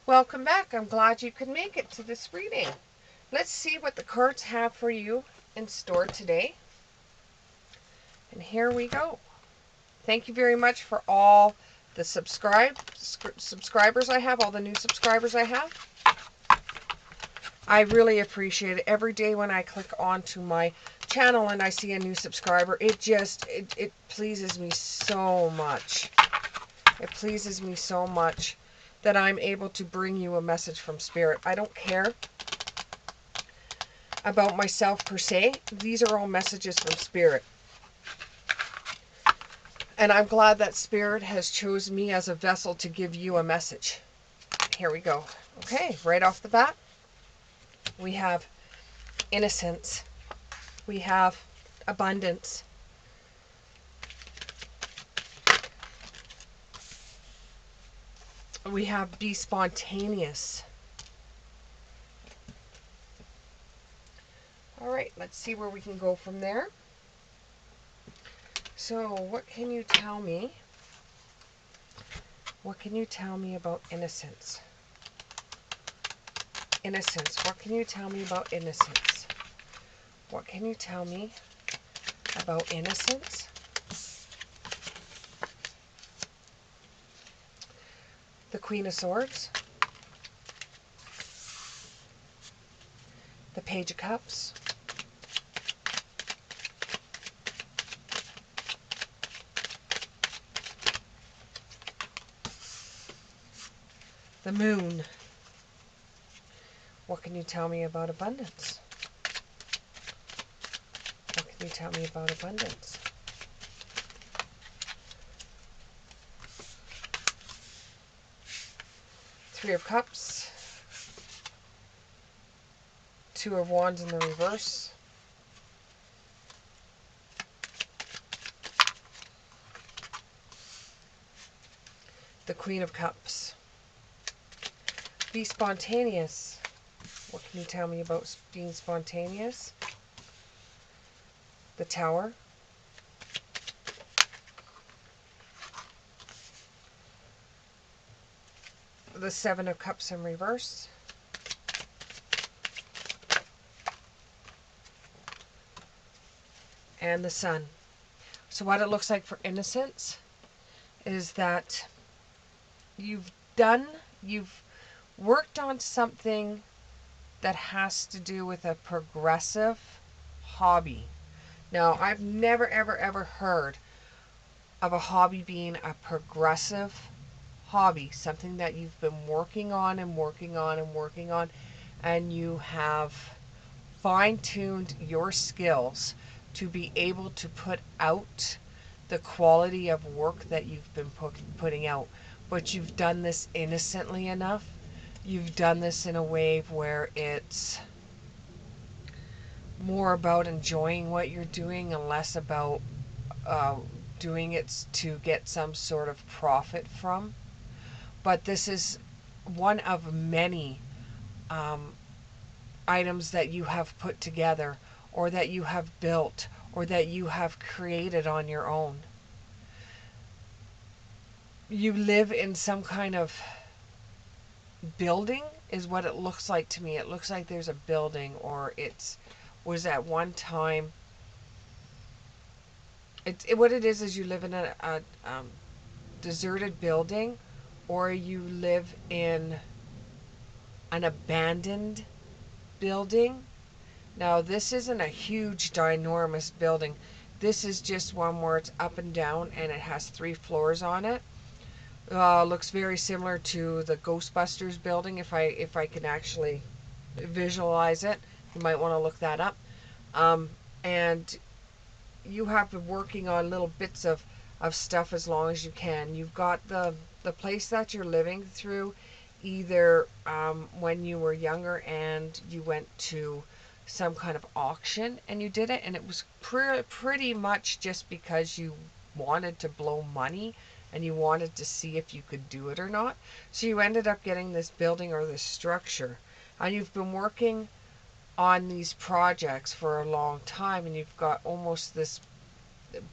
Welcome back. I'm glad you could make it to this reading. Let's see what the cards have for you in store today. And here we go. Thank you very much for all the subscribers I have, all the new subscribers I have. I really appreciate it. Every day when I click onto my channel and I see a new subscriber, it pleases me so much. It pleases me so much that I'm able to bring you a message from Spirit. I don't care about myself per se. These are all messages from Spirit. And I'm glad that Spirit has chosen me as a vessel to give you a message. Here we go. Okay, right off the bat, we have innocence. We have abundance. We have be spontaneous. All right, let's see where we can go from there. So, what can you tell me? What can you tell me about innocence? Innocence. What can you tell me about innocence? What can you tell me about innocence? The Queen of Swords. The Page of Cups. The Moon. What can you tell me about abundance? What can you tell me about abundance? Three of Cups. Two of Wands in the reverse. The Queen of Cups. Be spontaneous. What can you tell me about being spontaneous? The Tower. The Seven of Cups in reverse. And the Sun. So what it looks like for innocence is that you've worked on something that has to do with a progressive hobby. Now, I've never, ever, ever heard of a hobby being a progressive hobby, something that you've been working on and working on and working on, and you have fine-tuned your skills to be able to put out the quality of work that you've been putting out. But you've done this innocently enough. You've done this in a way where it's more about enjoying what you're doing and less about doing it to get some sort of profit from. But this is one of many items that you have put together, or that you have built, or that you have created on your own. You live in some kind of building is what it looks like to me. It looks like there's a building, or it was at one time. What it is you live in a deserted building, or you live in an abandoned building. Now, this isn't a huge, ginormous building. This is just one where it's up and down, and it has 3 floors on it. Looks very similar to the Ghostbusters building. If I can actually visualize it, you might want to look that up. And you have been working on little bits of stuff as long as you can. You've got the place that you're living through, either when you were younger and you went to some kind of auction and you did it, and it was pretty much just because you wanted to blow money and you wanted to see if you could do it or not. So you ended up getting this building or this structure, and you've been working on these projects for a long time, and you've got almost this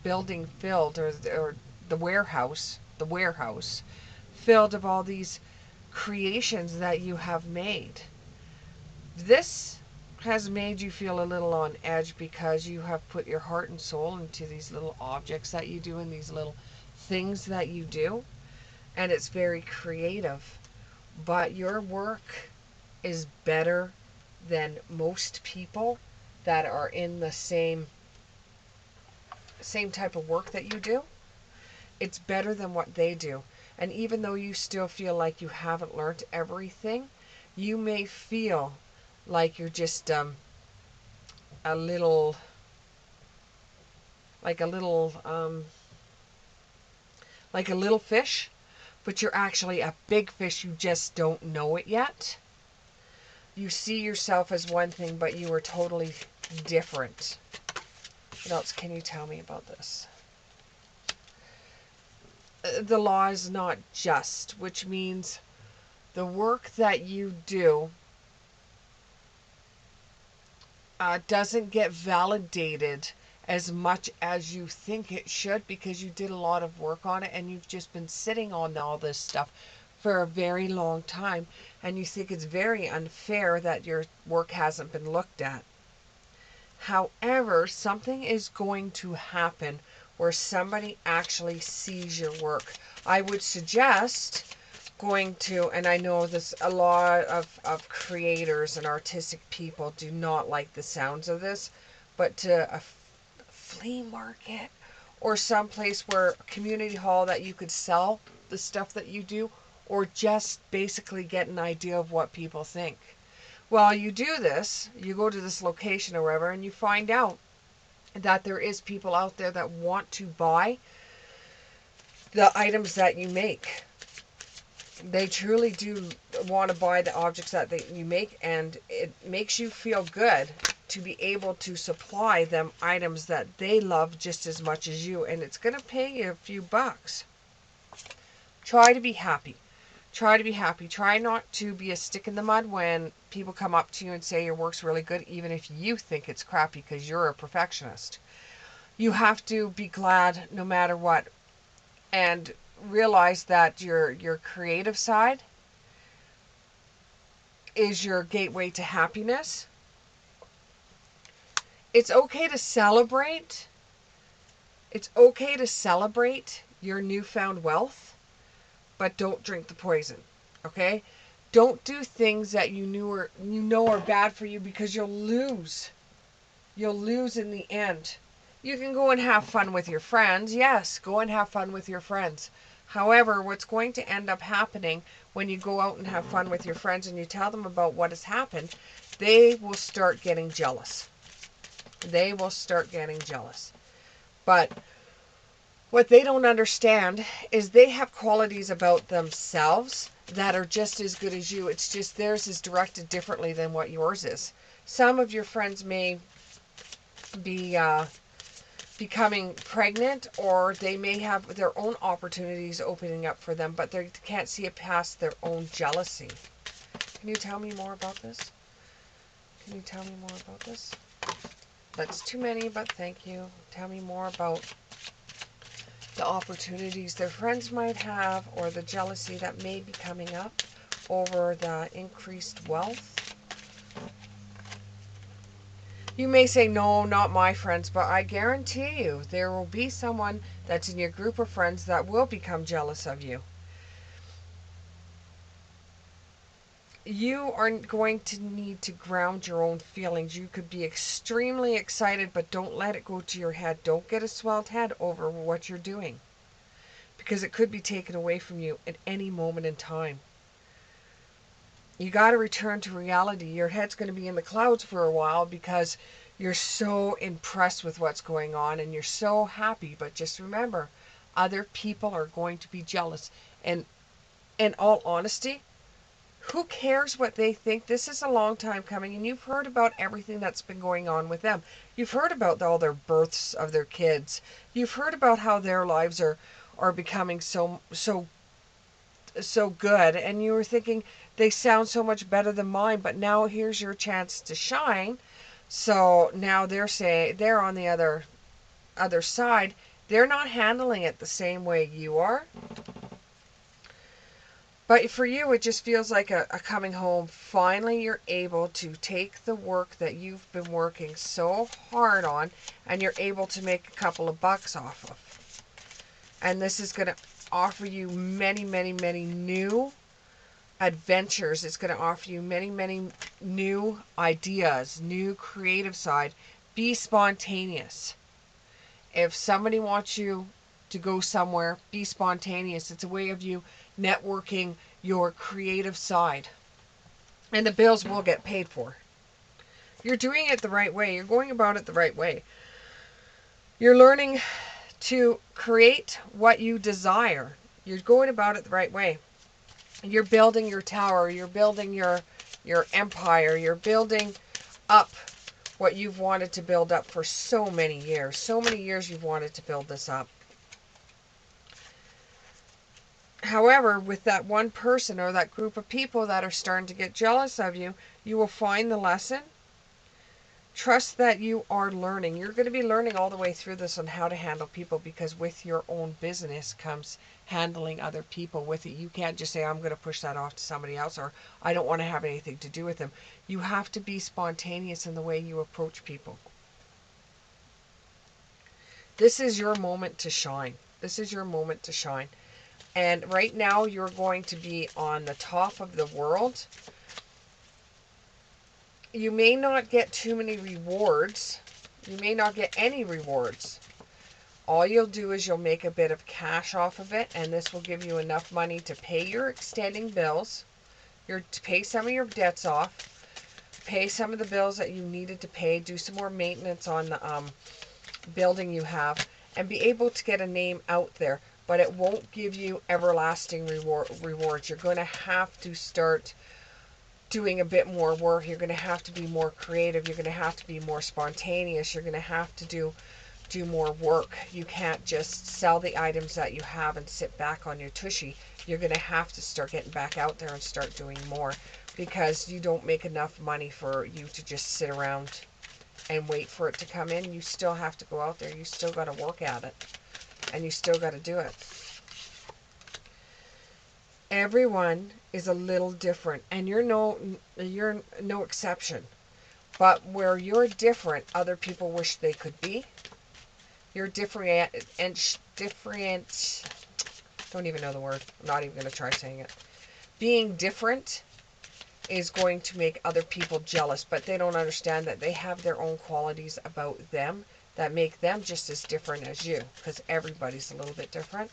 building filled, or the warehouse filled of all these creations that you have made. This has made you feel a little on edge because you have put your heart and soul into these little objects that you do and these little things that you do, and it's very creative. But your work is better than most people that are in the same type of work that you do. It's better than what they do. And even though you still feel like you haven't learned everything, you may feel like you're just a little, like a little, like a little fish, but you're actually a big fish. You just don't know it yet. You see yourself as one thing, but you are totally different. What else can you tell me about this? The law is not just, which means the work that you do doesn't get validated as much as you think it should, because you did a lot of work on it and you've just been sitting on all this stuff for a very long time, and you think it's very unfair that your work hasn't been looked at. However, something is going to happen where somebody actually sees your work. I would suggest going to, and I know this, a lot of creators and artistic people do not like the sounds of this, but to a flea market or someplace where community hall that you could sell the stuff that you do, or just basically get an idea of what people think. Well, you do this, you go to this location or wherever, and you find out that there is people out there that want to buy the items that you make. They truly do want to buy the objects that you make, and it makes you feel good to be able to supply them items that they love just as much as you, and it's going to pay you a few bucks. Try to be happy. Try to be happy. Try not to be a stick in the mud when people come up to you and say your work's really good, even if you think it's crappy because you're a perfectionist. You have to be glad no matter what, and realize that your creative side is your gateway to happiness. It's okay to celebrate. It's okay to celebrate your newfound wealth, but don't drink the poison. Okay? Don't do things that you know are bad for you, because you'll lose. You'll lose in the end. You can go and have fun with your friends. Yes, go and have fun with your friends. However, what's going to end up happening when you go out and have fun with your friends and you tell them about what has happened, they will start getting jealous. They will start getting jealous. But what they don't understand is they have qualities about themselves that are just as good as you. It's just theirs is directed differently than what yours is. Some of your friends may be becoming pregnant, or they may have their own opportunities opening up for them, but they can't see it past their own jealousy. Can you tell me more about this? Can you tell me more about this? That's too many, but thank you. Tell me more about the opportunities their friends might have, or the jealousy that may be coming up over the increased wealth. You may say, no, not my friends, but I guarantee you there will be someone that's in your group of friends that will become jealous of you. You are going to need to ground your own feelings. You could be extremely excited, but don't let it go to your head. Don't get a swelled head over what you're doing, because it could be taken away from you at any moment in time. You got to return to reality. Your head's going to be in the clouds for a while because you're so impressed with what's going on and you're so happy. But just remember, other people are going to be jealous. And in all honesty, who cares what they think? This is a long time coming, and you've heard about everything that's been going on with them. You've heard about all their births of their kids. You've heard about how their lives are becoming so good, and you were thinking they sound so much better than mine, but now here's your chance to shine. So now they're on the other side. They're not handling it the same way you are. But for you, it just feels like a coming home. Finally, you're able to take the work that you've been working so hard on, and you're able to make a couple of bucks off of. And this is going to offer you many, many, many new adventures. It's going to offer you many, many new ideas, new creative side. Be spontaneous. If somebody wants you to go somewhere, be spontaneous. It's a way of you networking your creative side. And the bills will get paid for. You're doing it the right way. You're going about it the right way. You're learning to create what you desire. You're going about it the right way. You're building your tower. You're building your empire. You're building up what you've wanted to build up for so many years. So many years you've wanted to build this up. However, with that one person or that group of people that are starting to get jealous of you, you will find the lesson. Trust that you are learning. You're going to be learning all the way through this on how to handle people, because with your own business comes handling other people with it. You can't just say, I'm going to push that off to somebody else, or I don't want to have anything to do with them. You have to be spontaneous in the way you approach people. This is your moment to shine. This is your moment to shine. And right now you're going to be on the top of the world. You may not get too many rewards. You may not get any rewards. All you'll do is you'll make a bit of cash off of it, and this will give you enough money to pay your extending bills, to pay some of your debts off, pay some of the bills that you needed to pay, do some more maintenance on the building you have, and be able to get a name out there. But it won't give you everlasting rewards. You're going to have to start doing a bit more work. You're going to have to be more creative. You're going to have to be more spontaneous. You're going to have to do more work. You can't just sell the items that you have and sit back on your tushy. You're going to have to start getting back out there and start doing more, because you don't make enough money for you to just sit around and wait for it to come in. You still have to go out there. You still got to work at it, and you still got to do it. Everyone is a little different, and you're no exception. But where you're different, other people wish they could be. You're different. Don't even know the word. I'm not even going to try saying it. Being different is going to make other people jealous, but they don't understand that they have their own qualities about them that make them just as different as you, because everybody's a little bit different.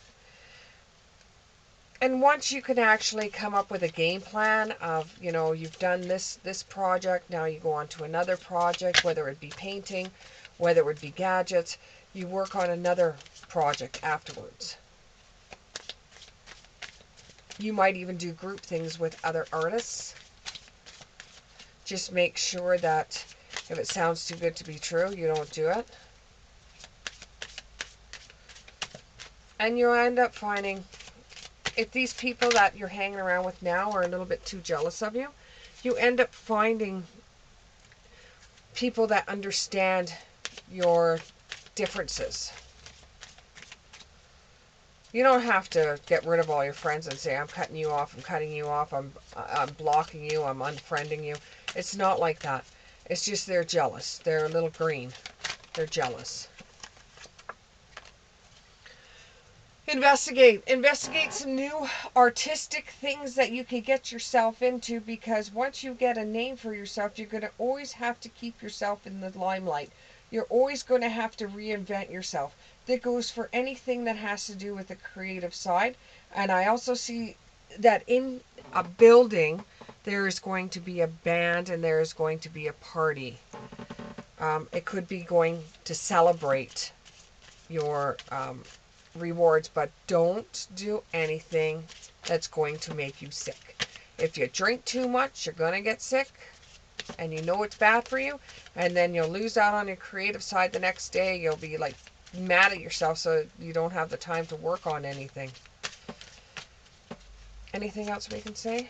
And once you can actually come up with a game plan of, you've done this project, now you go on to another project, whether it be painting, whether it would be gadgets, you work on another project afterwards. You might even do group things with other artists. Just make sure that if it sounds too good to be true, you don't do it. And you'll end up finding, if these people that you're hanging around with now are a little bit too jealous of you, you end up finding people that understand your differences. You don't have to get rid of all your friends and say, I'm cutting you off, I'm blocking you, I'm unfriending you. It's not like that. It's just they're jealous. They're a little green. They're jealous. Investigate some new artistic things that you can get yourself into, because once you get a name for yourself, you're going to always have to keep yourself in the limelight. You're always going to have to reinvent yourself. That goes for anything that has to do with the creative side. And I also see that in a building, there is going to be a band and there is going to be a party. It could be going to celebrate your rewards, but don't do anything that's going to make you sick. If you drink too much, you're going to get sick, and you know it's bad for you, and then you'll lose out on your creative side the next day. You'll be like mad at yourself, so you don't have the time to work on anything. Anything else we can say?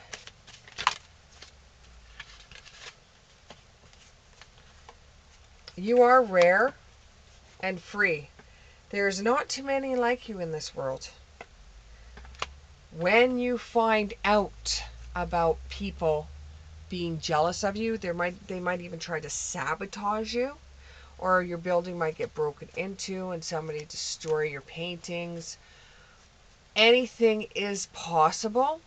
You are rare and free. There's not too many like you in this world. When you find out about people being jealous of you, they might even try to sabotage you, or your building might get broken into and somebody destroy your paintings. Anything is possible.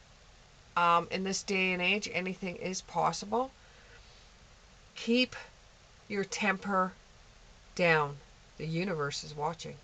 In this day and age, anything is possible. Keep your temper down. The universe is watching.